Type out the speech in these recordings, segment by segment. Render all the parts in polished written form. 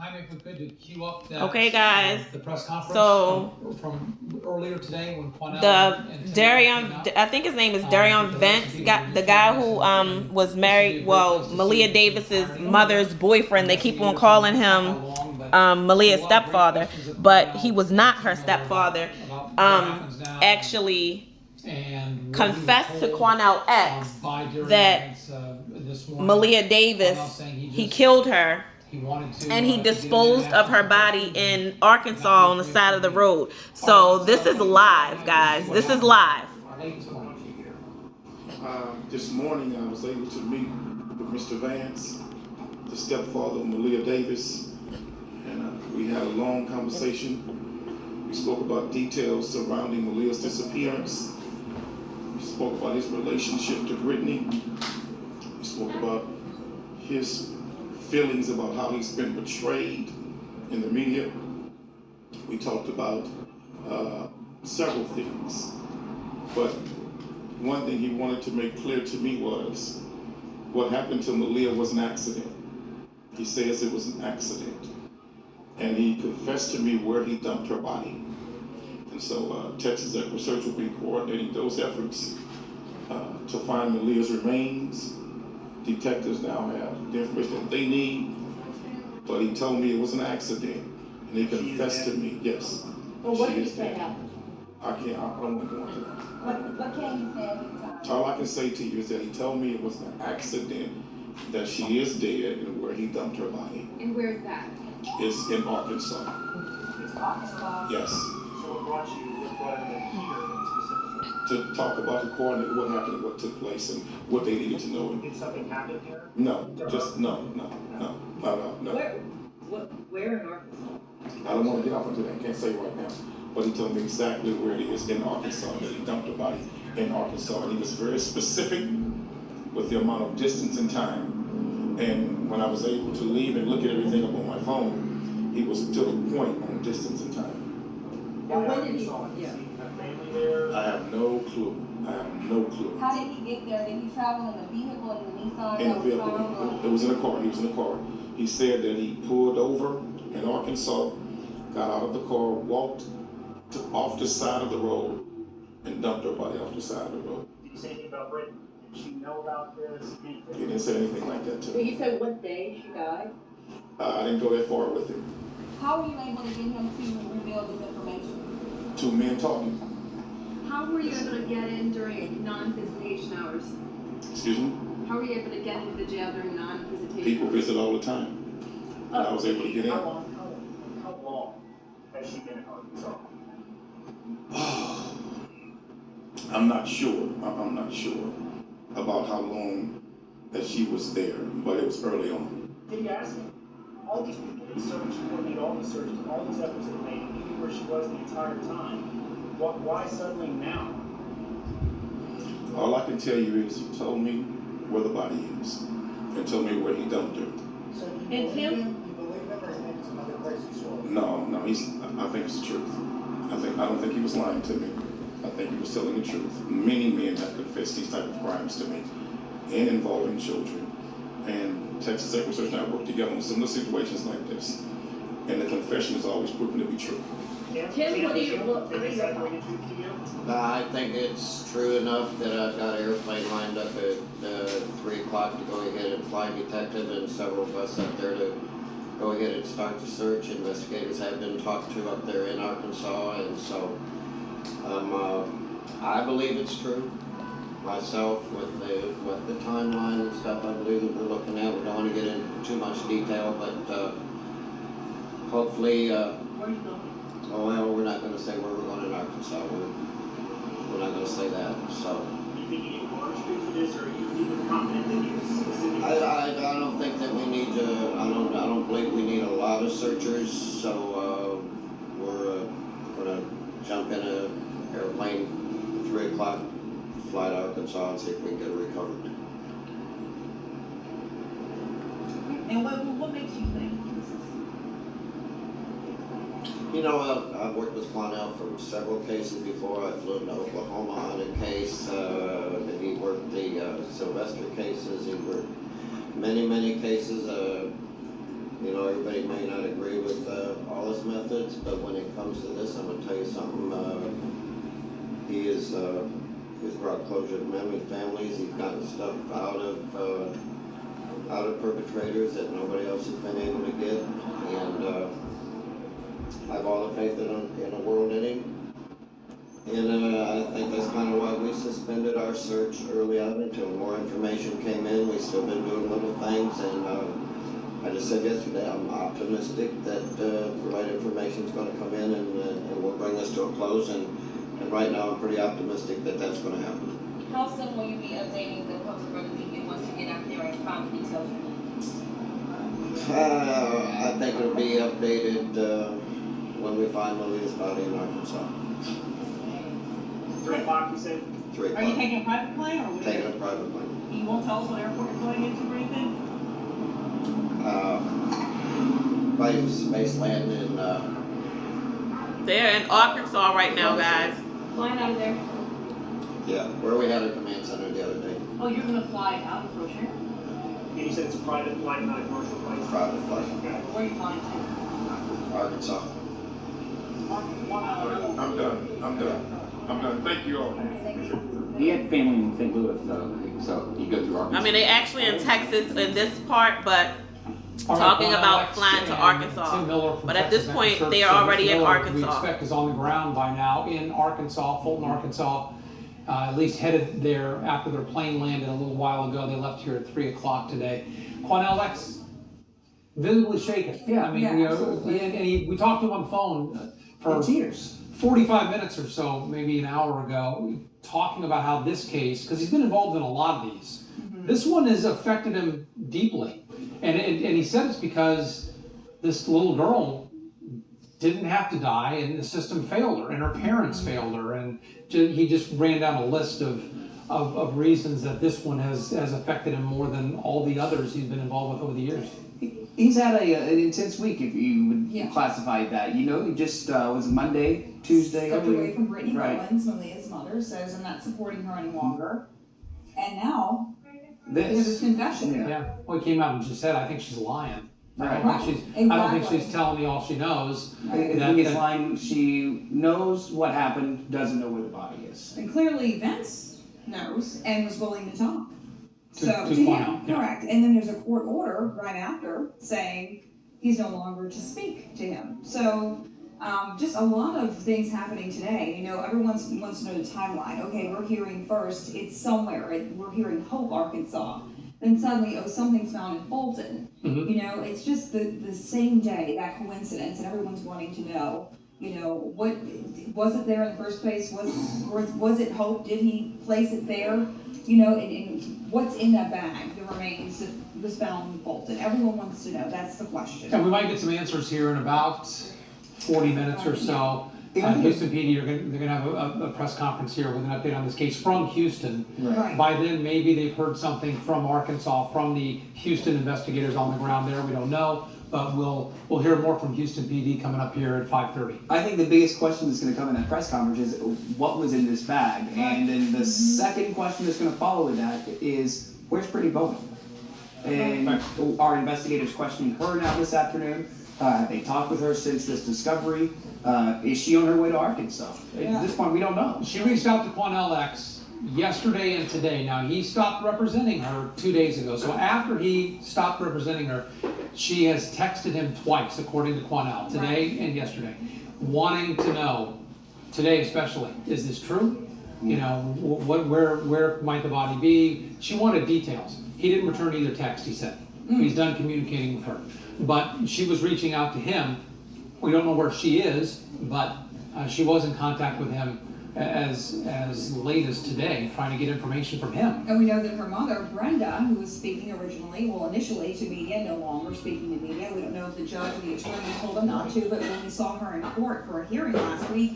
Jaime, if we could, to cue up that, okay, guys. The press conference from earlier today when Quanell Derion, I think his name is Derion Vence, the guy who was married, well, Maleah Davis's mother's boyfriend. They keep on calling him Maleah's stepfather, but he was not her stepfather. Actually confessed to Quanell X that Maleah Davis, he killed her, and he disposed of her body in Arkansas on the side of the road. So this is live, guys. This is live. This morning I was able to meet with Mr. Vance, the stepfather of Maleah Davis, and we had a long conversation. We spoke about details surrounding Maleah's disappearance. We spoke about his relationship to Brittany. We spoke about his feelings about how he's been betrayed in the media. We talked about several things, but one thing he wanted to make clear to me was what happened to Maleah was an accident. He says it was an accident, and he confessed to me where he dumped her body. And so Texas Equity Research will be coordinating those efforts to find Maleah's remains. Detectives now have the information that they need, but he told me it was an accident, and he confessed to me, yes. Well, what did you say now? I don't want to go into that. What can you say at the time? All I can say to you is that he told me it was an accident, that she is dead, and where he dumped her body. And where's that? It's in Arkansas. It's Arkansas. Yes. So what brought you here specifically? To talk about the coordinate, what happened, and what took place, and what they needed to know. Did something happen here? No, just no. Where in Arkansas? I don't want to get off into that. I can't say right now. But he told me exactly where it is in Arkansas, that he dumped the body in Arkansas. And he was very specific with the amount of distance and time. And when I was able to leave and look at everything up on my phone, he was to the point on distance and time. And when did he? Yeah. Family there? I have no clue. How did he get there? Did he travel in a vehicle, in the Nissan? In a vehicle. It was in a car. He was in a car. He said that he pulled over in Arkansas, got out of the car, walked off the side of the road, and dumped her body off the side of the road. Did you say anything about Brittany? Did she know about this? He didn't say anything like that to Did me. you say what day she died? I didn't go that far with him. How were you able to get him to reveal this information? Two men talking. How were you able to get in during non-visitation hours? Excuse me? How were you able to get into the jail during non-visitation People hours? visit all the time. And I was able to get in. How long has she been in Arkansas? I'm not sure. I'm not sure about how long that she was there, but it was early on. Did you ask him? All these people that searched, coordinated all these searches, all these efforts that made, he knew where she was the entire time. Why suddenly now? All I can tell you is he told me where the body is and told me where he dumped her. So And Tim? you believe him, or you think it's another crazy story? No, I think it's the truth. I don't think he was lying to me. I think he was telling the truth. Many men have confessed these type of crimes to me, and involving children. And Texas Equity Research and I work together on similar situations like this. And the confession is always proven to be true. Tim, what do you look? Is that the truth to you? I think it's true enough that I've got an airplane lined up at 3 o'clock to go ahead and fly detective and several of us up there to go ahead and start the search. Investigators have been talked to up there in Arkansas, and so I believe it's true. Myself, with the timeline and stuff, I believe that we're looking at. We don't want to get into too much detail, but hopefully. Where are you going? Oh, well, we're not going to say where we're going in Arkansas. We're not going to say that. So. Do you think you need more truth for this, or are you even confident that you specifically? I don't think that we need to. I don't believe we need a lot of searchers. So we're going to jump in an airplane 3 o'clock, fly to Arkansas, and see if we can get it recovered. And what makes you think? You know, I've worked with Quanell for several cases before. I flew to Oklahoma on a case. He worked the Sylvester cases. He worked many cases. You know, everybody may not agree those methods, but when it comes to this, I'm gonna tell you something. He is he's brought closure to many families. He's gotten stuff out of perpetrators that nobody else has been able to get, and I have all the faith in the world in him. And I think that's kind of why we suspended our search early on until more information came in. We've still been doing little things, and I just said yesterday, I'm optimistic that the right information is going to come in and we'll bring this to a close. And right now, I'm pretty optimistic that that's going to happen. How soon will you be updating the public record once you get out there and find the details? I think it'll be updated when we find Maleah's body in Arkansas. 3 o'clock, you said? 3 o'clock. Are you taking a private plane or what? Taking a private plane. You won't tell us what airport you're flying into or anything? Probably space landing. They're in Arkansas right now, guys. Flying out of there? Yeah, where we had a command center the other day. Oh, you're gonna fly out of Rocher? And you said it's a private flight, not a commercial flight? Private flight. Okay. Where are you flying to? Arkansas. I'm done. Thank you all. He had family in St. Louis, so he goes through Arkansas. I mean, they actually in Texas in this part, but All right, talking Quanell about X flying to and Arkansas. Tim Miller from But at this Texas point, Veteran they Service. are already in Miller, Arkansas. We expect is on the ground by now in Arkansas, Fulton, Arkansas. At least headed there after their plane landed a little while ago. They left here at 3 o'clock today. Quanell X, visibly shaken. Yeah, I mean, Yeah, you know, absolutely. and we talked to him on the phone for tears. 45 minutes or so, maybe an hour ago, talking about how this case, because he's been involved in a lot of these, this one has affected him deeply. And he said it's because this little girl didn't have to die, and the system failed her, and her parents failed her, and he just ran down a list of reasons that this one has affected him more than all the others he's been involved with over the years. He's had an intense week, if you would classify that. You know, he just was Monday, Tuesday. Stepped away from Brittany Right. Mullins, Maleah's mother, says I'm not supporting her any longer. And now, This. there's this confession. Yeah. Well, he came out and just said, I think she's lying. I Right. don't think I don't think Exactly. she's telling me all she knows. I think it's lying. She knows what happened, doesn't know where the body is. And clearly Vence knows and was willing to talk. To To him, Quanell, yeah. correct. And then there's a court order right after saying he's no longer to speak to him. So just a lot of things happening today. You know, everyone wants to know the timeline. Okay, we're hearing first it's somewhere. We're hearing Hope, Arkansas. Then suddenly, oh, something's found in Fulton. Mhm. You know, it's just the same day, that coincidence, and everyone's wanting to know, you know, what was it there in the first place? Was it Hope? Did he place it there? You know, and what's in that bag, the remains that was found in Fulton? Everyone wants to know. That's the question. And we might get some answers here in about 40 minutes or so. Houston PD, they're going to have a press conference here with an update on this case from Houston. Right. By then, maybe they've heard something from Arkansas, from the Houston investigators on the ground there. We don't know, but we'll hear more from Houston PD coming up here at 5:30. I think the biggest question that's going to come in that press conference is what was in this bag, and then the second question that's going to follow with that is where's Brittany Bowen? And our investigators questioning her now this afternoon. Have they talked with her since this discovery? Is she on her way to Arkansas? At this point, we don't know. She reached out to Quanell X yesterday and today. Now, he stopped representing her 2 days ago. So after he stopped representing her, she has texted him twice, according to Quanell, today and yesterday, wanting to know, today especially, is this true? You know, where might the body be? She wanted details. He didn't return either text, he said. He's done communicating with her. But she was reaching out to him. We don't know where she is, but she was in contact with him as late as today, trying to get information from him. And we know that her mother, Brenda, who was speaking initially to media, no longer speaking to media. We don't know if the judge or the attorney told them not to, but when we saw her in court for a hearing last week,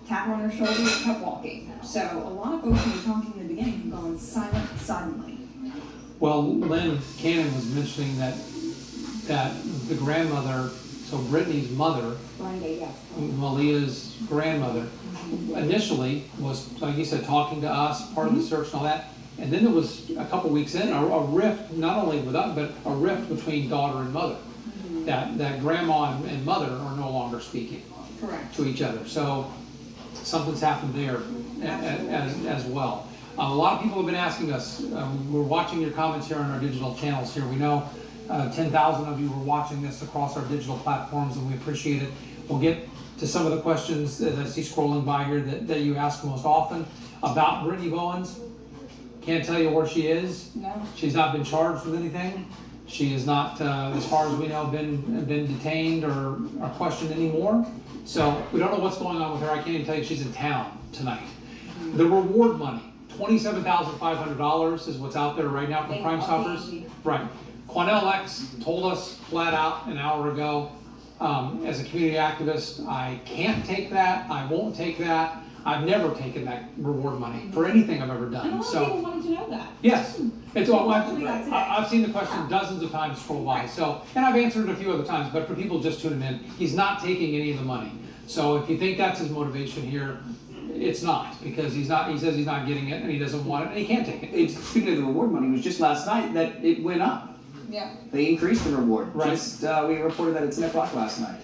tap her on her shoulder, kept walking. So a lot of folks who were talking in the beginning have gone silent suddenly. Well, Lynn Cannon was mentioning that the grandmother, so Brittany's mother, Brenda, yes. Maleah's grandmother, initially was, like you said, talking to us, part of the search and all that. And then there was, a couple weeks in, a rift, not only with us, but a rift between daughter and mother. that grandma and mother are no longer speaking Correct. to each other. So something's happened there as well. A lot of people have been asking us, we're watching your comments here on our digital channels here. We know 10,000 of you were watching this across our digital platforms, and we appreciate it. We'll get to some of the questions that I see scrolling by here that you ask most often about Brittany Bowens. Can't tell you where she is. No. She's not been charged with anything. She is not, as far as we know, been detained or questioned anymore. So we don't know what's going on with her. I can't even tell you if she's in town tonight. The reward money, $27,500 is what's out there right now from Crime Stoppers. Right. Quanell X told us flat out an hour ago, as a community activist, I can't take that. I won't take that. I've never taken that reward money for anything I've ever done. And a lot of people wanted to know that. Yes, it's all. I've seen the question Yeah. dozens of times scroll by. So, and I've answered it a few other times. But for people just tuning in, he's not taking any of the money. So if you think that's his motivation here, it's not, because he's not. He says he's not getting it, and he doesn't want it, and he can't take it. Speaking of the reward money, it was just last night that it went up. Yeah. They increased the reward. Right. Just we reported that at 10 o'clock last night,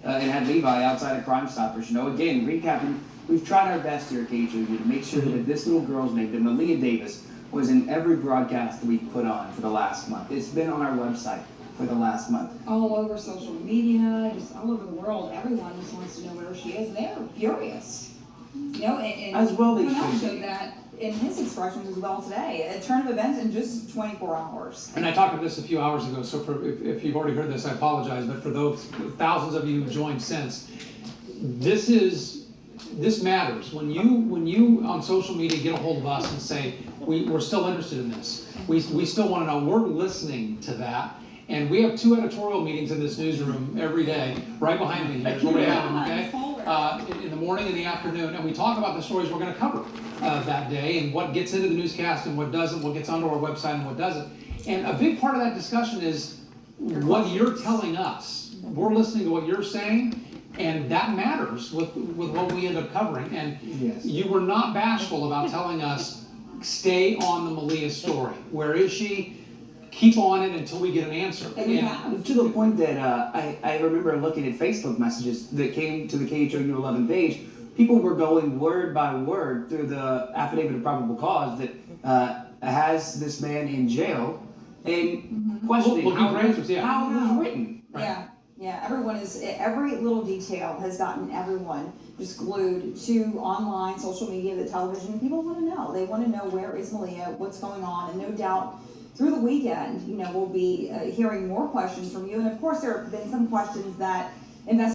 and had Levi outside of Crime Stoppers. You know, again, recapping, we've tried our best here at KHOU to make sure that this little girl's name, that Maleah Davis, was in every broadcast that we've put on for the last month. It's been on our website for the last month. All over social media, just all over the world, everyone just wants to know where she is. They're furious. You know, and As well they Quanell should be. showed that in his expressions as well today. A turn of events in just 24 hours. And I talked about this a few hours ago, so if you've already heard this, I apologize, but for those thousands of you who joined since, this matters. When you on social media get a hold of us and say, we're still interested in this, we still want to know, we're listening to that. And we have 2 editorial meetings in this newsroom every day, right behind me here. Where we have them, okay? In the morning and the afternoon, and we talk about the stories we're going to cover that day, and what gets into the newscast and what doesn't, what gets onto our website and what doesn't. And a big part of that discussion is what you're telling us. We're listening to what you're saying, and that matters with what we end up covering. And Yes. you were not bashful about telling us, stay on the Maleah story. Where is she? Keep on it until we get an answer. And to the point that I remember looking at Facebook messages that came to the KHOU 11 page. People were going word by word through the affidavit of probable cause that has this man in jail, and questioning how it was written. Right. Yeah, every little detail has gotten everyone just glued to online, social media, the television. People want to know. They want to know, where is Maleah, what's going on, and no doubt through the weekend, we'll be hearing more questions from you. And of course, there have been some questions that investigators